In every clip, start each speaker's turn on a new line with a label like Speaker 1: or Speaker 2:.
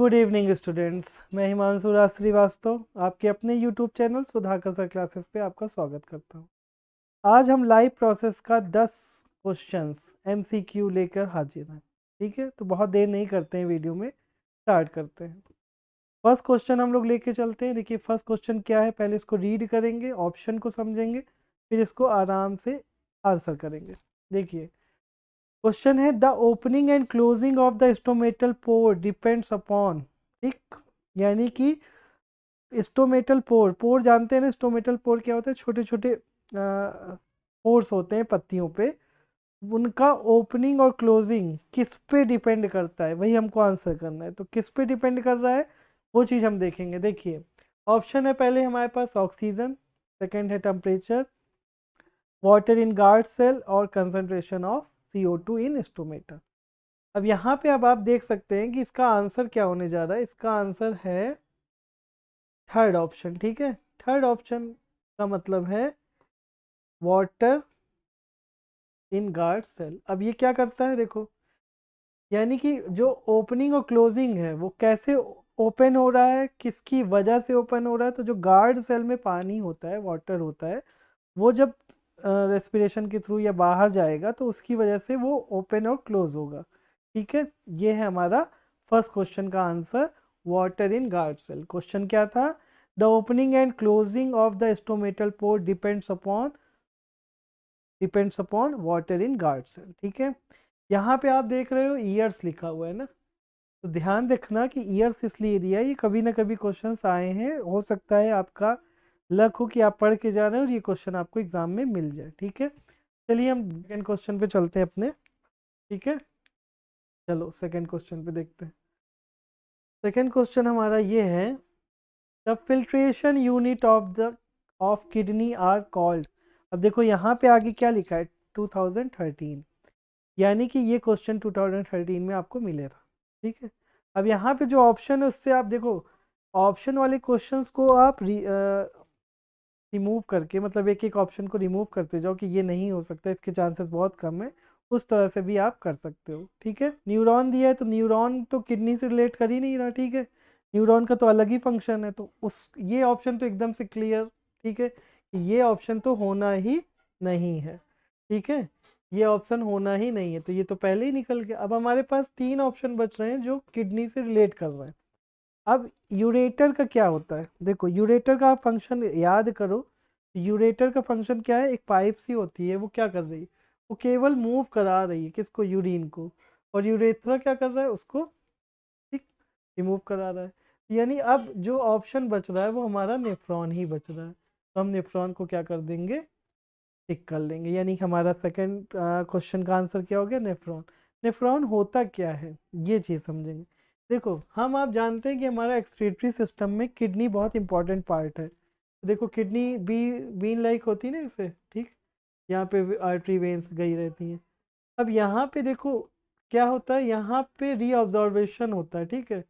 Speaker 1: Good evening students, मैं हिमांशु राज श्रीवास्तव आपके अपने YouTube channel Sudhakar sir classes पे आपका स्वागत करता हूँ। आज हम लाइव प्रोसेस का 10 क्वेश्चंस एमसीक्यू लेकर हाजिर हैं। ठीक है, तो बहुत देर नहीं करते हैं, वीडियो में स्टार्ट करते हैं। फर्स्ट क्वेश्चन हम लोग लेके चलते हैं। देखिए फर्स्ट क्वेश्चन क्या है, पहले इसको रीड करेंगे, ऑप्शन को समझेंगे, फिर इसको आराम से आंसर करेंगे। देखिए क्वेश्चन है, the opening and closing of the stomatal pore depends upon. ठीक, यानी कि स्टोमेटल पोर, पोर जानते हैं ना, स्टोमेटल पोर क्या होता है, छोटे छोटे पोर्स होते हैं पत्तियों पे, उनका ओपनिंग और क्लोजिंग किस पे डिपेंड करता है, वही हमको आंसर करना है। तो किस पे डिपेंड कर रहा है वो चीज़ हम देखेंगे। देखिए ऑप्शन है पहले हमारे पास ऑक्सीजन, सेकंड है temperature, water in guard cell और concentration of CO2 in stomata. अब यहाँ पे अब आप देख सकते हैं कि इसका आंसर क्या होने जा रहा है। इसका आंसर है थर्ड ऑप्शन। ठीक है, थर्ड ऑप्शन का मतलब है वाटर इन गार्ड सेल। अब ये क्या करता है देखो, यानी कि जो ओपनिंग और क्लोजिंग है वो कैसे ओपन हो रहा है, किसकी वजह से ओपन हो रहा है। तो जो गार्ड सेल में पानी होता है, वाटर होता है, वो जब रेस्पिरेशन के थ्रू या बाहर जाएगा तो उसकी वजह से वो ओपन और क्लोज होगा। ठीक है, ये है हमारा फर्स्ट क्वेश्चन का answer, water in guard cell. Question क्या था, the opening and closing of the stomatal pore depends upon water in guard cell. ठीक है, यहाँ पे आप देख रहे हो ईयर्स लिखा हुआ है ना, तो ध्यान रखना कि ईयर्स इसलिए दिया है, ये कभी ना कभी क्वेश्चंस आए हैं, हो सकता है आपका लक हो कि आप पढ़ के जा रहे हैं और ये क्वेश्चन आपको एग्जाम में मिल जाए। ठीक है, चलिए हम सेकेंड क्वेश्चन पे चलते हैं अपने। ठीक है, चलो सेकेंड क्वेश्चन पे देखते हैं। सेकेंड क्वेश्चन हमारा ये है, the filtration unit of kidney are called. अब देखो यहाँ पे आगे क्या लिखा है, 2013, यानी कि ये क्वेश्चन 2013 में आपको मिलेगा। ठीक है, अब यहाँ पे जो ऑप्शन है उससे आप देखो, ऑप्शन वाले क्वेश्चंस को आप रिमूव करके, मतलब एक एक ऑप्शन को रिमूव करते जाओ कि ये नहीं हो सकता, इसके चांसेस बहुत कम है, उस तरह से भी आप कर सकते हो। ठीक है, न्यूरॉन दिया है तो न्यूरॉन तो किडनी से रिलेट कर ही नहीं रहा। ठीक है, न्यूरॉन का तो अलग ही फंक्शन है, तो उस ये ऑप्शन तो एकदम से क्लियर। ठीक है, ये ऑप्शन तो होना ही नहीं है। ठीक है, ये ऑप्शन होना ही नहीं है, तो ये तो पहले ही निकल गया। अब हमारे पास 3 ऑप्शन बच रहे हैं जो किडनी से रिलेट कर रहे हैं। अब यूरेटर का क्या होता है, देखो यूरेटर का फंक्शन याद करो। यूरेटर का फंक्शन क्या है, एक पाइप सी होती है, वो क्या कर रही है, वो केवल मूव करा रही है किसको, यूरिन को, और यूरेथ्रा क्या कर रहा है, उसको ठीक रिमूव करा रहा है। यानी अब जो ऑप्शन बच रहा है वो हमारा नेफ्रॉन ही बच रहा है, तो हम नेफ्रॉन को क्या कर देंगे, टिक कर लेंगे। यानी हमारा सेकंड क्वेश्चन का आंसर क्या हो गया, नेफ्रॉन। नेफ्रॉन होता क्या है ये चीज़ समझेंगे। देखो हम आप जानते हैं कि हमारा एक्सक्रीटरी सिस्टम में किडनी बहुत इंपॉर्टेंट पार्ट है। देखो किडनी बीन लाइक होती है ना इसे, ठीक, यहाँ पे आर्टरी वेन्स गई रहती हैं। अब यहाँ पे देखो क्या होता है, यहाँ पे रीऑब्जॉर्वेशन होता है। ठीक है,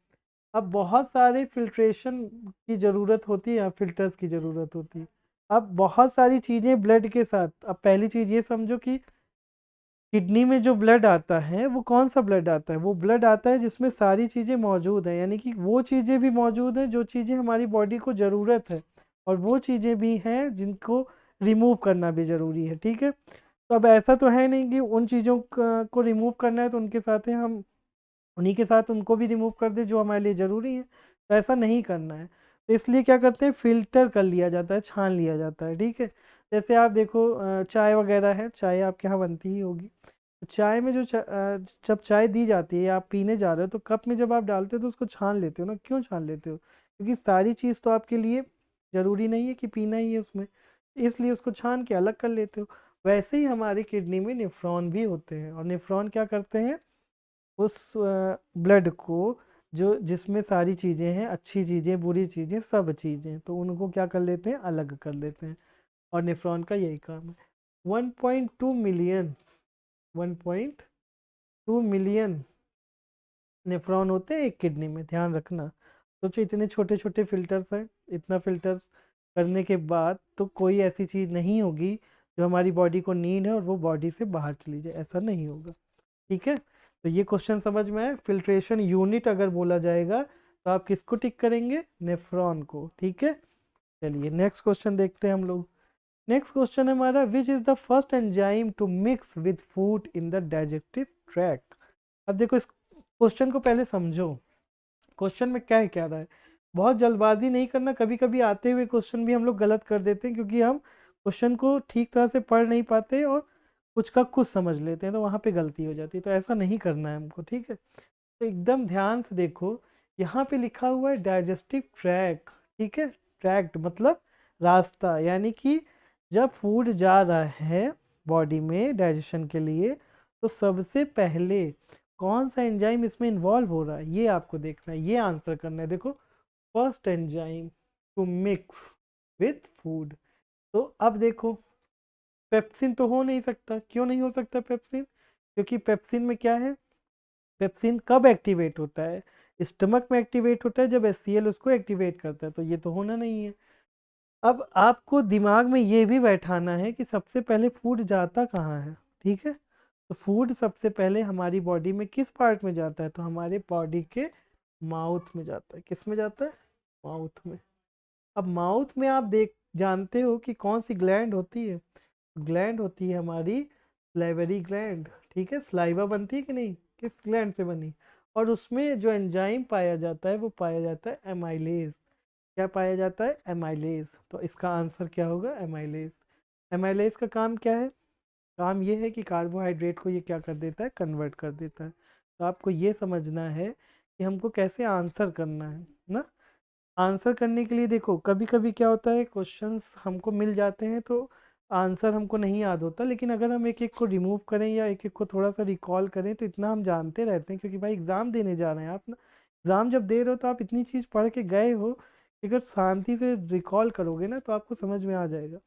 Speaker 1: अब बहुत सारे फिल्ट्रेशन की ज़रूरत होती है, या फिल्टर्स की ज़रूरत होती है। अब बहुत सारी चीज़ें ब्लड के साथ, अब पहली चीज़ ये समझो कि किडनी में जो ब्लड आता है वो कौन सा ब्लड आता है, वो ब्लड आता है जिसमें सारी चीज़ें मौजूद हैं, यानी कि वो चीज़ें भी मौजूद हैं जो चीज़ें हमारी बॉडी को ज़रूरत है, और वो चीज़ें भी हैं जिनको रिमूव करना भी ज़रूरी है। ठीक है, तो अब ऐसा तो है नहीं कि उन चीज़ों को रिमूव करना है तो उनके साथ ही हम उन्हीं के साथ उनको भी रिमूव कर दें जो हमारे लिए ज़रूरी है, तो ऐसा नहीं करना है। तो इसलिए क्या करते हैं, फ़िल्टर कर लिया जाता है, छान लिया जाता है। ठीक है, जैसे आप देखो चाय वगैरह है, चाय आपके यहाँ बनती ही होगी, तो चाय में जो जब चाय दी जाती है, आप पीने जा रहे हो तो कप में जब आप डालते हो तो उसको छान लेते हो ना। क्यों छान लेते हो, क्योंकि सारी चीज़ तो आपके लिए ज़रूरी नहीं है कि पीना ही है उसमें, इसलिए उसको छान के अलग कर लेते हो। वैसे ही हमारी किडनी में नेफ्रॉन भी होते हैं, और नेफ्रॉन क्या करते हैं, उस ब्लड को, जो जिसमें सारी चीज़ें हैं, अच्छी चीज़ें बुरी चीज़ें सब चीज़ें, तो उनको क्या कर लेते हैं, अलग कर लेते हैं, और नेफ्रॉन का यही काम है। 1.2 मिलियन 1.2 मिलियन नेफ्रॉन होते हैं एक किडनी में, ध्यान रखना। सोचो इतने छोटे छोटे फिल्टर्स हैं, इतना फिल्टर्स करने के बाद तो कोई ऐसी चीज़ नहीं होगी जो हमारी बॉडी को नीड है और वो बॉडी से बाहर चली जाए, ऐसा नहीं होगा। ठीक है, तो ये क्वेश्चन समझ में आए, फिल्ट्रेशन यूनिट अगर बोला जाएगा तो आप किसको टिक करेंगे? नेफ्रॉन को। ठीक है, चलिए नेक्स्ट क्वेश्चन देखते हैं हम लोग। नेक्स्ट क्वेश्चन है हमारा, which is the first enzyme to mix with food in the digestive tract. अब देखो इस क्वेश्चन को पहले समझो, क्वेश्चन में क्या है क्या रहा है। बहुत जल्दबाजी नहीं करना, कभी कभी आते हुए क्वेश्चन भी हम लोग गलत कर देते हैं क्योंकि हम क्वेश्चन को ठीक तरह से पढ़ नहीं पाते और कुछ का कुछ समझ लेते हैं, तो वहाँ पे गलती हो जाती है। तो ऐसा नहीं करना है हमको, ठीक है। तो एकदम ध्यान से देखो, यहाँ पे लिखा हुआ है डाइजेस्टिव ट्रैक, ठीक है। ट्रैक्ट मतलब रास्ता, यानी कि जब फूड जा रहा है बॉडी में डाइजेशन के लिए, तो सबसे पहले कौन सा एंजाइम इसमें इन्वॉल्व हो रहा है, ये आपको देखना है, ये आंसर करना है। देखो, first enzyme to mix with food. तो अब देखो, पेप्सिन तो हो नहीं सकता। क्यों नहीं हो सकता पेप्सिन? क्योंकि पेप्सिन में क्या है, पेप्सिन कब एक्टिवेट होता है? स्टमक में एक्टिवेट होता है जब HCl उसको एक्टिवेट करता है, तो ये तो होना नहीं है। अब आपको दिमाग में ये भी बैठाना है कि सबसे पहले फूड जाता कहाँ है, ठीक है। तो फूड सबसे पहले हमारी बॉडी में किस पार्ट में जाता है? तो हमारे बॉडी के माउथ में जाता है। किस में जाता है? माउथ में। अब माउथ में आप देख जानते हो कि कौन सी ग्लैंड होती है? ग्लैंड होती है हमारी स्लाइवरी ग्लैंड, ठीक है। स्लाइवा बनती है कि नहीं, किस ग्लैंड से बनी? और उसमें जो एंजाइम पाया जाता है वो पाया जाता है एमाइलेज। क्या पाया जाता है? एमाइलेज। तो इसका आंसर क्या होगा? एमाइलेज। एमाइलेज का काम क्या है? काम ये है कि कार्बोहाइड्रेट को ये क्या कर देता है? कन्वर्ट कर देता है। तो आपको ये समझना है कि हमको कैसे आंसर करना है ना। आंसर करने के लिए देखो, कभी कभी क्या होता है, क्वेश्चंस हमको मिल जाते हैं तो आंसर हमको नहीं याद होता, लेकिन अगर हम एक एक को रिमूव करें या एक एक को थोड़ा सा रिकॉल करें तो इतना हम जानते रहते हैं, क्योंकि भाई एग्ज़ाम देने जा रहे हैं आप ना। एग्ज़ाम जब दे रहे हो तो आप इतनी चीज़ पढ़ के गए हो, अगर शांति से रिकॉल करोगे ना तो आपको समझ में आ जाएगा।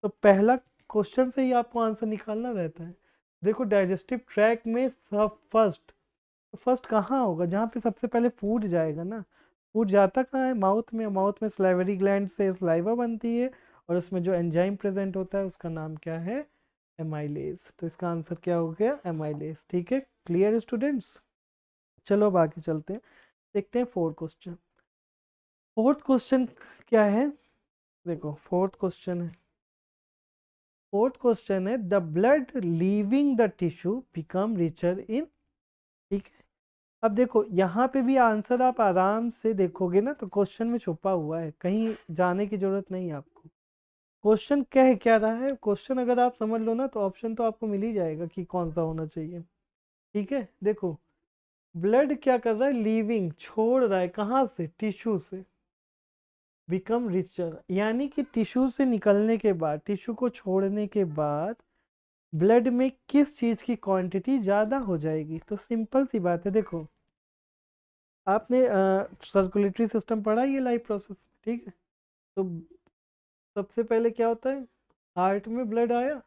Speaker 1: तो पहला क्वेश्चन से ही आपको आंसर निकालना रहता है। देखो, डाइजेस्टिव ट्रैक में सब फर्स्ट, तो फर्स्ट कहाँ होगा? जहाँ पे सबसे पहले फूड जाएगा ना। फूड जाता कहाँ है? माउथ में। माउथ में स्लाइवरी ग्लैंड से स्लाइवा बनती है और उसमें जो एंजाइम प्रेजेंट होता है उसका नाम क्या है? एमाइलेज। तो इसका आंसर क्या हो गया? एमाइलेज। ठीक है, क्लियर स्टूडेंट्स? चलो अब आगे चलते हैं, देखते हैं फोर्थ क्वेश्चन। फोर्थ क्वेश्चन क्या है? देखो, फोर्थ क्वेश्चन है the blood leaving the tissue become richer in. ठीक है, अब देखो यहाँ पे भी आंसर आप आराम से देखोगे ना तो क्वेश्चन में छुपा हुआ है, कहीं जाने की जरूरत नहीं है आपको। क्वेश्चन कह क्या रहा है? क्वेश्चन अगर आप समझ लो ना तो ऑप्शन तो आपको मिल ही जाएगा कि कौन सा होना चाहिए। ठीक है, देखो, ब्लड क्या कर रहा है? लीविंग, छोड़ रहा है। कहाँ से? टिश्यू से। बिकम रिचर, यानी कि टिश्यू से निकलने के बाद, टिश्यू को छोड़ने के बाद ब्लड में किस चीज़ की क्वांटिटी ज़्यादा हो जाएगी? तो सिंपल सी बात है, देखो आपने सर्कुलेटरी सिस्टम पढ़ा है, ये लाइफ प्रोसेस, ठीक है। तो सबसे पहले क्या होता है? हार्ट में ब्लड आया,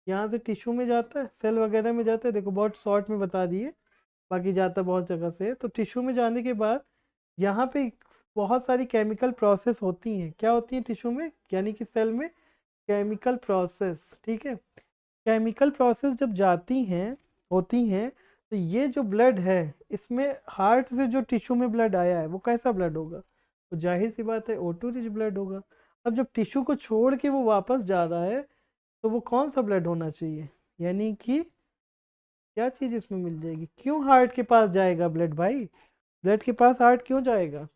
Speaker 1: यहाँ से टिश्यू में जाता है, सेल वगैरह में जाता है। देखो बहुत शॉर्ट में बता दिए, बाकी जाता बहुत जगह से है। तो टिश्यू में जाने के बाद यहाँ पे बहुत सारी केमिकल प्रोसेस होती हैं। क्या होती है टिश्यू में, यानी कि सेल में? केमिकल प्रोसेस, ठीक है। केमिकल प्रोसेस जब जाती हैं, होती हैं, तो ये जो ब्लड है इसमें हार्ट से जो टिश्यू में ब्लड आया है वो कैसा ब्लड होगा? तो जाहिर सी बात है O2 रिच ब्लड होगा। अब जब टिश्यू को छोड़ के वो वापस जा रहा है तो वो कौन सा ब्लड होना चाहिए? यानी कि क्या चीज़ इसमें मिल जाएगी? क्यों हार्ट के पास जाएगा ब्लड भाई? ब्लड के पास हार्ट क्यों जाएगा?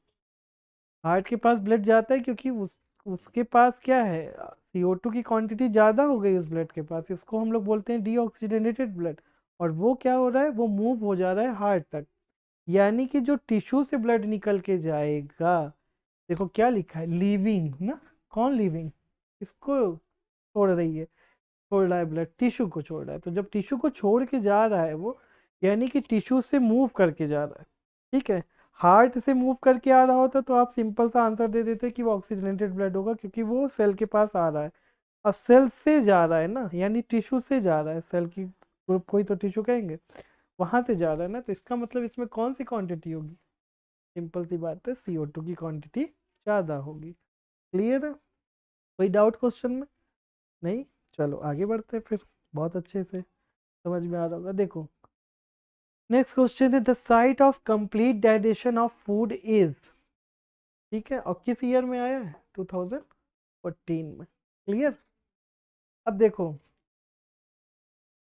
Speaker 1: हार्ट के पास ब्लड जाता है क्योंकि उसके पास क्या है? CO2 की क्वांटिटी ज़्यादा हो गई उस ब्लड के पास, इसको हम लोग बोलते हैं डीऑक्सीजनेटेड ब्लड। और वो क्या हो रहा है? वो मूव हो जा रहा है हार्ट तक। यानी कि जो टिश्यू से ब्लड निकल के जाएगा, देखो क्या लिखा है? लीविंग ना। कौन लीविंग? इसको छोड़ रही है, छोड़ रहा है ब्लड, टिश्यू को छोड़ रहा है। तो जब टिश्यू को छोड़ के जा रहा है वो, यानी कि टिश्यू से मूव करके जा रहा है, ठीक है। हार्ट से मूव करके आ रहा होता तो आप सिंपल सा आंसर दे देते कि वो ऑक्सीजनेटेड ब्लड होगा, क्योंकि वो सेल के पास आ रहा है। अब सेल से जा रहा है ना, यानी टिश्यू से जा रहा है, सेल की ग्रुप कोई तो टिश्यू कहेंगे, वहां से जा रहा है ना, तो इसका मतलब इसमें कौन सी क्वांटिटी होगी? सिंपल सी बात है, CO2 की क्वांटिटी ज़्यादा होगी। क्लियर है? कोई डाउट क्वेश्चन में? नहीं? चलो आगे बढ़ते हैं फिर, बहुत अच्छे से समझ में आ रहा होगा। देखो, नेक्स्ट क्वेश्चन है the site of complete digestion of food is. ठीक है, और किस ईयर में आया है? 2014 में। क्लियर। अब देखो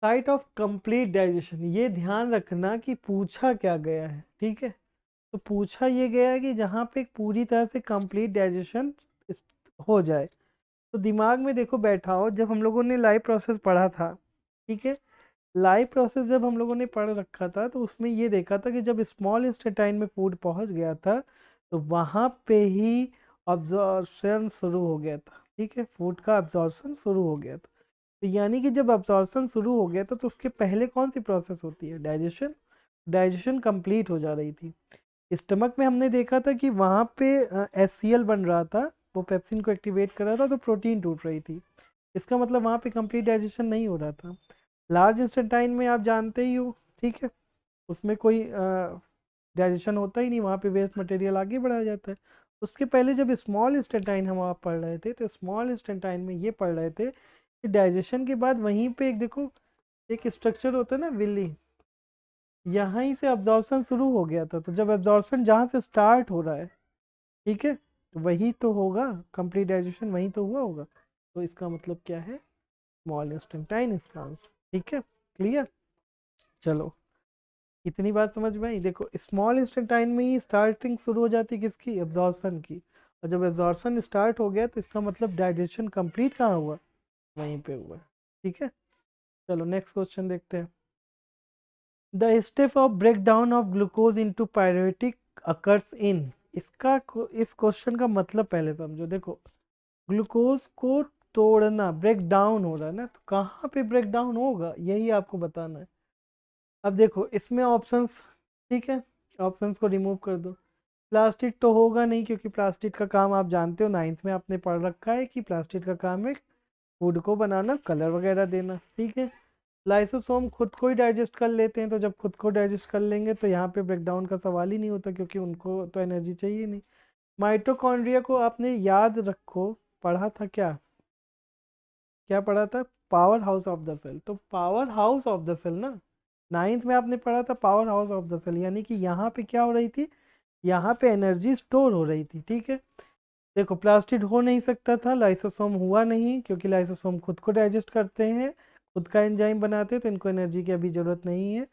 Speaker 1: साइट ऑफ कंप्लीट डाइजेशन, ये ध्यान रखना कि पूछा क्या गया है। ठीक है, तो पूछा ये गया है कि जहाँ पे पूरी तरह से कंप्लीट डाइजेशन हो जाए। तो दिमाग में देखो बैठा हो, जब हम लोगों ने लाइव प्रोसेस पढ़ा था, ठीक है, लाइव प्रोसेस जब हम लोगों ने पढ़ रखा था तो उसमें ये देखा था कि जब स्मॉल इंस्टेंटाइन में फूड पहुंच गया था तो वहाँ पे ही अब्जॉर्प्शन शुरू हो गया था। ठीक है, फूड का अब्जॉर्प्शन शुरू हो गया था। तो यानी कि जब अब्जॉर्प्शन शुरू हो गया था तो उसके पहले कौन सी प्रोसेस होती है? डाइजेशन। डाइजेशन कंप्लीट हो जा रही थी। स्टमक में हमने देखा था कि वहाँ पे HCl बन रहा था, वो पेप्सिन को एक्टिवेट कर रहा था, तो प्रोटीन टूट रही थी। इसका मतलब वहाँ पे कंप्लीट डाइजेशन नहीं हो रहा था। लार्ज इंस्टेंटाइन में आप जानते ही हो, ठीक है, उसमें कोई डाइजेशन होता ही नहीं, वहाँ पे वेस्ट मटेरियल आगे बढ़ाया जाता है। उसके पहले जब स्मॉल इंस्टेंटाइन हम आप पढ़ रहे थे तो स्मॉल इंस्टेंटाइन में ये पढ़ रहे थे कि डाइजेशन के बाद वहीं पे एक देखो एक स्ट्रक्चर होता है ना विली, यहाँ ही से अब्जॉर्प्शन शुरू हो गया था। तो जब अब्जॉर्प्शन जहाँ से स्टार्ट हो रहा है, ठीक है, तो वही तो होगा कंप्लीट डाइजेशन, वही तो हुआ होगा। तो इसका मतलब क्या है? स्मॉल इंस्टेंटाइन इसका आंसर। ठीक है, क्लियर। चलो, इतनी बात समझ में आई। देखो स्मॉल इंस्टेंटाइन में ही स्टार्टिंग शुरू हो जाती है किसकी? एब्जॉर्प्शन की। और जब एब्जॉर्प्शन स्टार्ट हो गया तो इसका मतलब डाइजेशन कंप्लीट कहाँ हुआ? वहीं पे हुआ। ठीक है, चलो नेक्स्ट क्वेश्चन देखते हैं। The step of break down of glucose into pyruvic occurs in. इस क्वेश्चन का मतलब पहले समझो। देखो ग्लूकोज को तोड़ना, ब्रेक डाउन हो रहा है ना, तो कहाँ पे ब्रेक डाउन होगा यही आपको बताना है। अब देखो इसमें ऑप्शंस, ठीक है, ऑप्शंस को रिमूव कर दो। प्लास्टिक तो होगा नहीं, क्योंकि प्लास्टिक का काम आप जानते हो, 9th में आपने पढ़ रखा है कि प्लास्टिक का काम है फूड को बनाना, कलर वगैरह देना। ठीक है, लाइसोसोम खुद को ही डाइजेस्ट कर लेते हैं, तो जब खुद को डाइजेस्ट कर लेंगे तो यहाँ पे ब्रेकडाउन का सवाल ही नहीं होता, क्योंकि उनको तो एनर्जी चाहिए नहीं। माइटोकॉन्ड्रिया को आपने याद रखो, पढ़ा था क्या? क्या पढ़ा था? Power house of the cell. तो power house of the cell ना, 9th में आपने पढ़ा था power house of the cell, यानी कि यहाँ पे क्या हो रही थी? यहाँ पे एनर्जी स्टोर हो रही थी। ठीक है, देखो प्लास्टिड हो नहीं सकता था, लाइसोसोम हुआ नहीं, क्योंकि लाइसोसोम खुद को डाइजेस्ट करते हैं, खुद का एंजाइम बनाते हैं, तो इनको एनर्जी की अभी ज़रूरत नहीं है।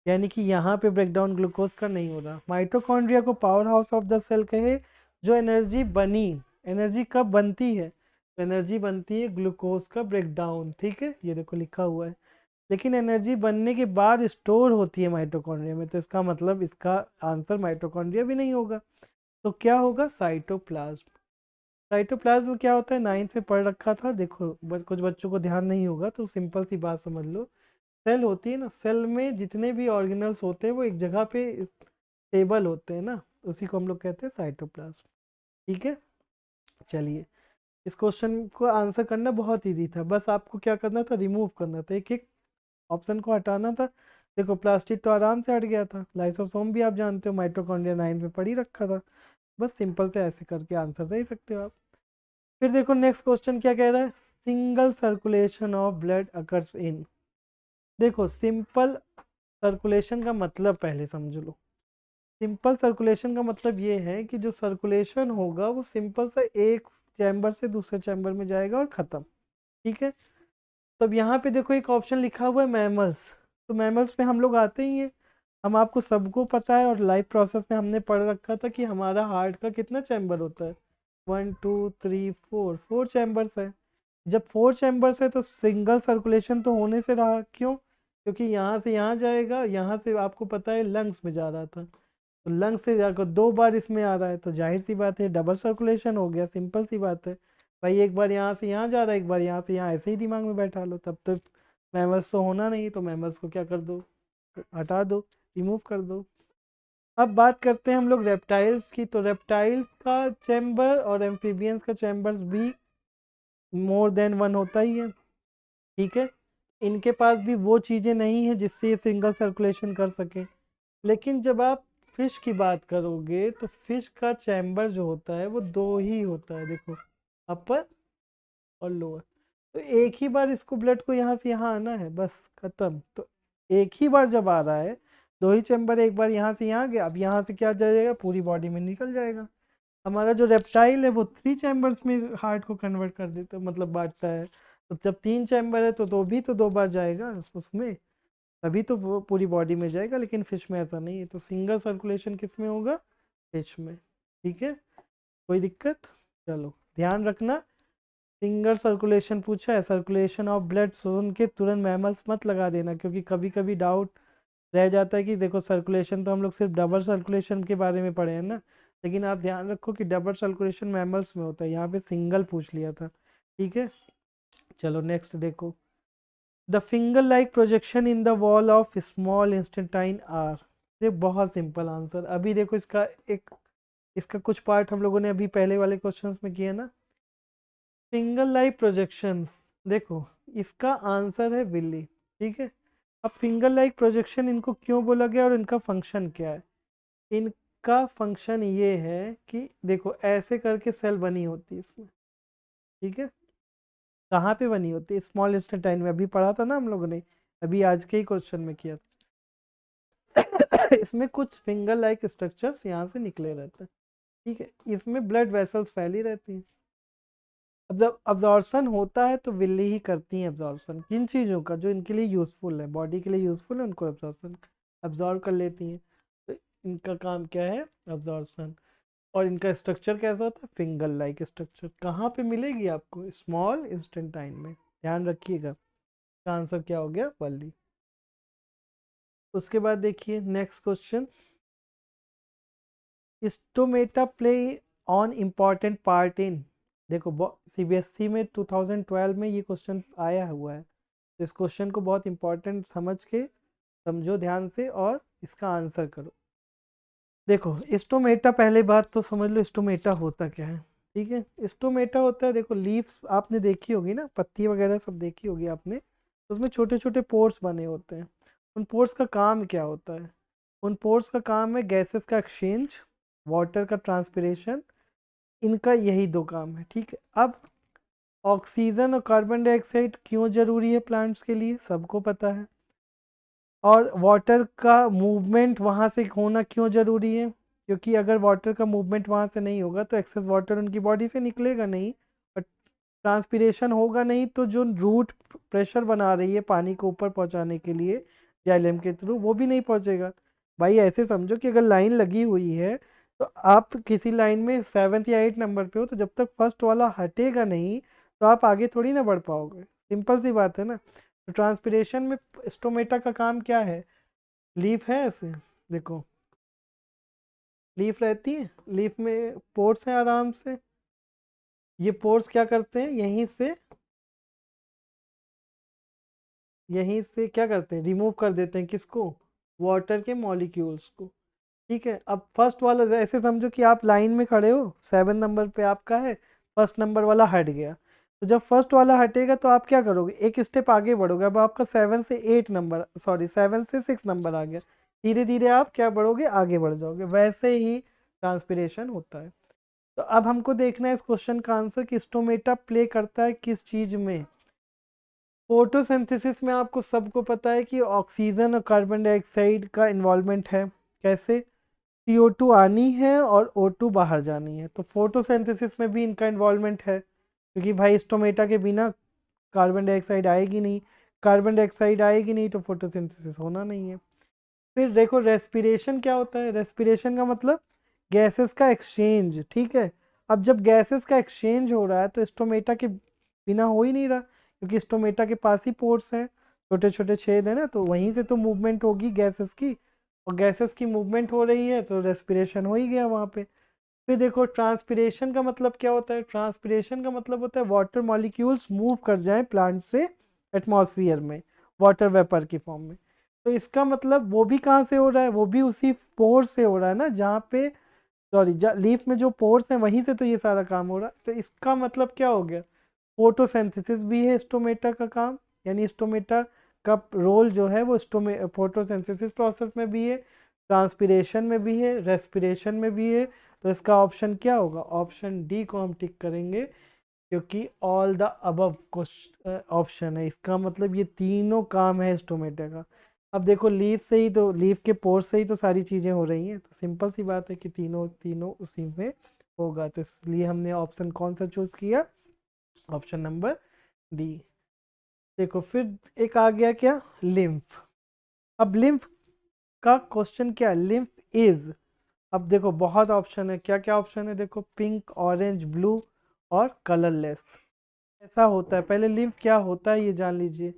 Speaker 1: यानी कि यहाँ पे ब्रेकडाउन ग्लूकोज का नहीं हो रहा। माइटोकॉन्ड्रिया को power house of the cell कहे, जो एनर्जी बनी, एनर्जी कब बनती है? एनर्जी बनती है ग्लूकोज का ब्रेकडाउन। ठीक है, ये देखो लिखा हुआ है। लेकिन एनर्जी बनने के बाद स्टोर होती है माइटोकॉन्ड्रिया में, तो इसका मतलब इसका आंसर माइटोकॉन्ड्रिया भी नहीं होगा। तो क्या होगा? साइटोप्लाज्म। साइटोप्लाज्म क्या होता है? 9th में पढ़ रखा था। देखो कुछ बच्चों को ध्यान नहीं होगा, तो सिंपल सी बात समझ लो। सेल होती है ना, सेल में जितने भी ऑर्गेनल्स होते हैं वो एक जगह पे स्टेबल होते हैं ना, उसी को हम लोग कहते हैं साइटोप्लाज्म। ठीक है, चलिए इस क्वेश्चन को आंसर करना बहुत इजी था, बस आपको क्या करना था? रिमूव करना था, एक एक ऑप्शन को हटाना था। देखो प्लास्टिक तो आराम से हट गया था, लाइसोसोम भी आप जानते हो, माइटोकॉन्ड्रिया 9 में पढ़ ही रखा था। बस सिंपल से ऐसे करके आंसर दे सकते हो आप। फिर देखो नेक्स्ट क्वेश्चन क्या कह रहा है? Single circulation of blood occurs in. देखो सिंपल सर्कुलेशन का मतलब पहले समझ लो। सिंपल सर्कुलेशन का मतलब ये है कि जो सर्कुलेशन होगा वो सिंपल सा एक चैम्बर से दूसरे चैम्बर में जाएगा और ख़त्म। ठीक है, तब यहाँ पे देखो एक ऑप्शन लिखा हुआ है मैमल्स। तो मैमल्स में हम लोग आते ही हैं, हम आपको सबको पता है, और लाइफ प्रोसेस में हमने पढ़ रखा था कि हमारा हार्ट का कितना चैम्बर होता है? 1 2 3 4, 4 चैम्बर्स है। जब 4 चैम्बर्स है तो सिंगल सर्कुलेशन तो होने से रहा। क्यों? क्योंकि यहाँ से यहाँ जाएगा, यहाँ से आपको पता है लंग्स में जा रहा था, तो लंग्स से जाकर 2 बार इसमें आ रहा है, तो जाहिर सी बात है डबल सर्कुलेशन हो गया। सिंपल सी बात है भाई, एक बार यहाँ से यहाँ जा रहा है, एक बार यहाँ से यहाँ, ऐसे ही दिमाग में बैठा लो। तब तक मैमल्स तो होना नहीं, तो मैमल्स को क्या कर दो? हटा दो, रिमूव कर दो। अब बात करते हैं हम लोग रेप्टाइल्स की। तो रेप्टाइल्स का चैम्बर और एम्फीबियंस का चैम्बर्स भी मोर देन वन होता ही है। ठीक है, इनके पास भी वो चीज़ें नहीं है जिससे ये सिंगल सर्कुलेशन कर सके। लेकिन जब आप फिश की बात करोगे तो फिश का चैम्बर जो होता है वो दो ही होता है, देखो, अपर और लोअर। तो एक ही बार इसको ब्लड को यहाँ से यहाँ आना है, बस खत्म। तो एक ही बार जब आ रहा है, दो ही चैम्बर, एक बार यहाँ से यहाँ गया, अब यहाँ से क्या जाएगा? पूरी बॉडी में निकल जाएगा। हमारा जो रेप्टाइल है वो 3 चैम्बर्स में हार्ट को कन्वर्ट कर देता है, मतलब बांटता है। तो जब 3 चैम्बर है तो तो 2 बार जाएगा उसमें, तभी तो वो पूरी बॉडी में जाएगा। लेकिन फिश में ऐसा नहीं है, तो सिंगल सर्कुलेशन किस में होगा? फिश में। ठीक है, कोई दिक्कत? चलो ध्यान रखना, सिंगल सर्कुलेशन पूछा है, सर्कुलेशन ऑफ ब्लड सुन के तुरंत मैमल्स मत लगा देना, क्योंकि कभी कभी डाउट रह जाता है कि देखो सर्कुलेशन तो हम लोग सिर्फ डबल सर्कुलेशन के बारे में पढ़े हैं ना, लेकिन आप ध्यान रखो कि डबल सर्कुलेशन मैमल्स में होता है, यहाँ पे सिंगल पूछ लिया था। ठीक है, चलो नेक्स्ट देखो, the finger like projection in the wall of small intestine are. ये बहुत सिंपल आंसर, अभी देखो इसका कुछ पार्ट हम लोगों ने अभी पहले वाले क्वेश्चंस में किया ना। फिंगर लाइक प्रोजेक्शंस, देखो इसका आंसर है बिल्ली। ठीक है, अब फिंगर लाइक प्रोजेक्शन इनको क्यों बोला गया और इनका फंक्शन क्या है? इनका फंक्शन ये है कि देखो ऐसे करके सेल बनी होती है इसमें। ठीक है, कहाँ पे बनी होती है? स्मॉल इंस्टेंटाइन में, अभी पढ़ा था ना हम लोगों ने, अभी आज के ही क्वेश्चन में किया था। इसमें कुछ फिंगर लाइक स्ट्रक्चर्स यहाँ से निकले रहते हैं। ठीक है, इसमें ब्लड वेसल्स फैली रहती हैं। अब जब अब्जॉर्प्शन होता है तो विल्ली ही करती हैं अब्जॉर्प्शन, किन चीज़ों का जो इनके लिए यूज़फुल है, बॉडी के लिए यूज़फुल है, उनको अब्जॉर्प्शन अब्जॉर्ब कर लेती हैं। तो इनका काम क्या है? अब्जॉर्प्शन। और इनका स्ट्रक्चर कैसा होता है? Finger like structure. कहाँ पे मिलेगी आपको? स्मॉल इंस्टेंटाइन में, ध्यान रखिएगा। इसका आंसर क्या हो गया? वल्ली। उसके बाद देखिए next question, stomata play on important part in, देखो सीबीएसई में 2012 में ये क्वेश्चन आया हुआ है, तो इस क्वेश्चन को बहुत इंपॉर्टेंट समझ के समझो ध्यान से और इसका आंसर करो। देखो स्टोमेटा, पहले बात तो समझ लो स्टोमेटा होता क्या है। ठीक है, स्टोमेटा होता है, देखो लीव्स आपने देखी होगी ना, पत्ती वगैरह सब देखी होगी आपने, तो उसमें छोटे छोटे पोर्स बने होते हैं। उन पोर्स का काम क्या होता है? उन पोर्स का काम है गैसेस का एक्सचेंज, वाटर का ट्रांसपिरेशन, इनका यही दो काम है। ठीक है, अब ऑक्सीजन और कार्बन डाइऑक्साइड क्यों जरूरी है प्लांट्स के लिए? सबको पता है। और वाटर का मूवमेंट वहाँ से होना क्यों ज़रूरी है? क्योंकि अगर वाटर का मूवमेंट वहाँ से नहीं होगा तो एक्सेस वाटर उनकी बॉडी से निकलेगा नहीं, और ट्रांसपिरेशन होगा नहीं, तो जो रूट प्रेशर बना रही है पानी को ऊपर पहुँचाने के लिए जाइलम के थ्रू, वो भी नहीं पहुँचेगा। भाई ऐसे समझो कि अगर लाइन लगी हुई है तो आप किसी लाइन में 7th या 8 नंबर पे हो, तो जब तक फर्स्ट वाला हटेगा नहीं तो आप आगे थोड़ी ना बढ़ पाओगे। सिंपल सी बात है ना। तो ट्रांसपिरेशन में स्टोमेटा का काम क्या है? लीफ है ऐसे, देखो लीफ रहती है, लीफ में पोर्स हैं आराम से, ये पोर्स क्या करते हैं? यहीं से क्या करते हैं? रिमूव कर देते हैं किसको? वाटर के मॉलिक्यूल्स को। ठीक है, अब फर्स्ट वाला ऐसे समझो कि आप लाइन में खड़े हो, 7 नंबर पे आपका है, फर्स्ट नंबर वाला हट गया, तो जब फर्स्ट वाला हटेगा तो आप क्या करोगे? एक स्टेप आगे बढ़ोगे, अब आपका 7 से 6 नंबर आ गया, धीरे धीरे आप क्या बढ़ोगे? आगे बढ़ जाओगे। वैसे ही ट्रांसपिरेशन होता है। तो अब हमको देखना है इस क्वेश्चन का आंसर कि स्टोमेटा प्ले करता है किस चीज में। फोटोसिंथेसिस में आपको सबको पता है कि ऑक्सीजन और कार्बन डाइऑक्साइड का इन्वॉल्वमेंट है। कैसे? CO2 आनी है और O2 बाहर जानी है, तो फोटोसिंथेसिस में भी इनका इन्वॉल्वमेंट है, क्योंकि भाई स्टोमेटा के बिना कार्बन डाइऑक्साइड आएगी नहीं, कार्बन डाइऑक्साइड आएगी नहीं तो फोटोसिंथेसिस होना नहीं है। फिर देखो रेस्पिरेशन क्या होता है? रेस्पिरेशन का मतलब गैसेस का एक्सचेंज। ठीक है, अब जब गैसेस का एक्सचेंज हो रहा है तो स्टोमेटा के बिना हो ही नहीं रहा, क्योंकि स्टोमेटा के पास ही पोर्स हैं, छोटे छोटे छेद है ना, तो वहीं से तो मूवमेंट होगी गैसेस की, और गैसेस की मूवमेंट हो रही है तो रेस्पिरेशन हो ही गया वहाँ पे। फिर देखो ट्रांसपिरेशन का मतलब क्या होता है? ट्रांसपिरेशन का मतलब होता है वाटर मॉलिक्यूल्स मूव कर जाएं प्लांट से एटमॉस्फेयर में वाटर वेपर की फॉर्म में। तो इसका मतलब वो भी कहाँ से हो रहा है? वो भी उसी पोर से हो रहा है ना, जहाँ पे सॉरी लीफ में जो पोर्स हैं वहीं से तो ये सारा काम हो रहा है। तो इसका मतलब क्या हो गया? फोटोसिंथेसिस भी है स्टोमेटा का काम, यानी स्टोमेटा का रोल जो है वो फोटोसिंथेसिस प्रोसेस में भी है, ट्रांसपिरेशन में भी है, रेस्पिरेशन में भी है। तो इसका ऑप्शन क्या होगा? ऑप्शन डी को हम टिक करेंगे, क्योंकि ऑल द अबव ऑप्शन है, इसका मतलब ये तीनों काम है स्टोमेटा का। अब देखो लीफ से ही तो, लीफ के पोर से ही तो सारी चीज़ें हो रही हैं, तो सिंपल सी बात है कि तीनों तीनों उसी में होगा, तो इसलिए हमने ऑप्शन कौन सा चूज किया, ऑप्शन नंबर डी। देखो फिर एक आ गया क्या, लिम्फ। अब लिम्फ का क्वेश्चन क्या, लिम्फ इज, अब देखो बहुत ऑप्शन है, क्या क्या ऑप्शन है, देखो पिंक, ऑरेंज, ब्लू और कलरलेस। ऐसा होता है, पहले लिम्फ क्या होता है ये जान लीजिए।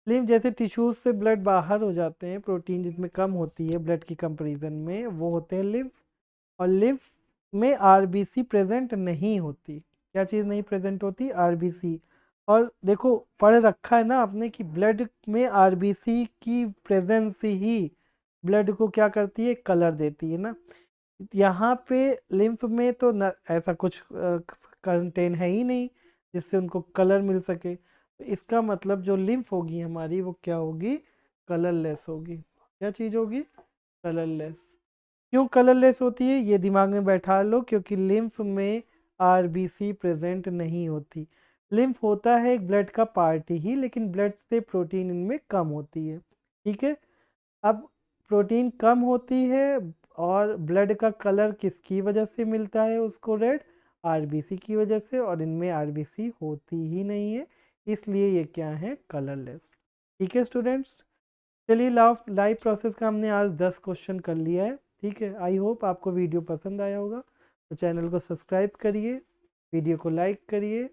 Speaker 1: लिम्फ जैसे टिश्यूज से ब्लड बाहर हो जाते हैं, प्रोटीन जिसमें कम होती है ब्लड की कंपैरिजन में, वो होते हैं लिम्फ। और लिम्फ में आरबीसी प्रेजेंट नहीं होती। क्या चीज़ नहीं प्रेजेंट होती, आरबीसी। और देखो पढ़ रखा है ना आपने कि ब्लड में आरबीसी की प्रेजेंस ही ब्लड को क्या करती है, कलर देती है ना। यहाँ पे लिम्फ में तो न, ऐसा कुछ कंटेन है ही नहीं जिससे उनको कलर मिल सके, तो इसका मतलब जो लिम्फ होगी हमारी वो क्या होगी, कलरलेस होगी। क्या चीज़ होगी, कलरलेस। क्यों कलरलेस होती है ये दिमाग में बैठा लो, क्योंकि लिम्फ में आरबीसी प्रेजेंट नहीं होती। लिम्फ होता है एक ब्लड का पार्ट ही, लेकिन ब्लड से प्रोटीन इनमें कम होती है, ठीक है। अब प्रोटीन कम होती है और ब्लड का कलर किसकी वजह से मिलता है उसको, रेड, आरबीसी की वजह से, और इनमें आरबीसी होती ही नहीं है, इसलिए ये क्या है, कलरलेस। ठीक है स्टूडेंट्स, चलिए लाइव प्रोसेस का हमने आज 10 क्वेश्चन कर लिया है, ठीक है। आई होप आपको वीडियो पसंद आया होगा, तो चैनल को सब्सक्राइब करिए, वीडियो को लाइक करिए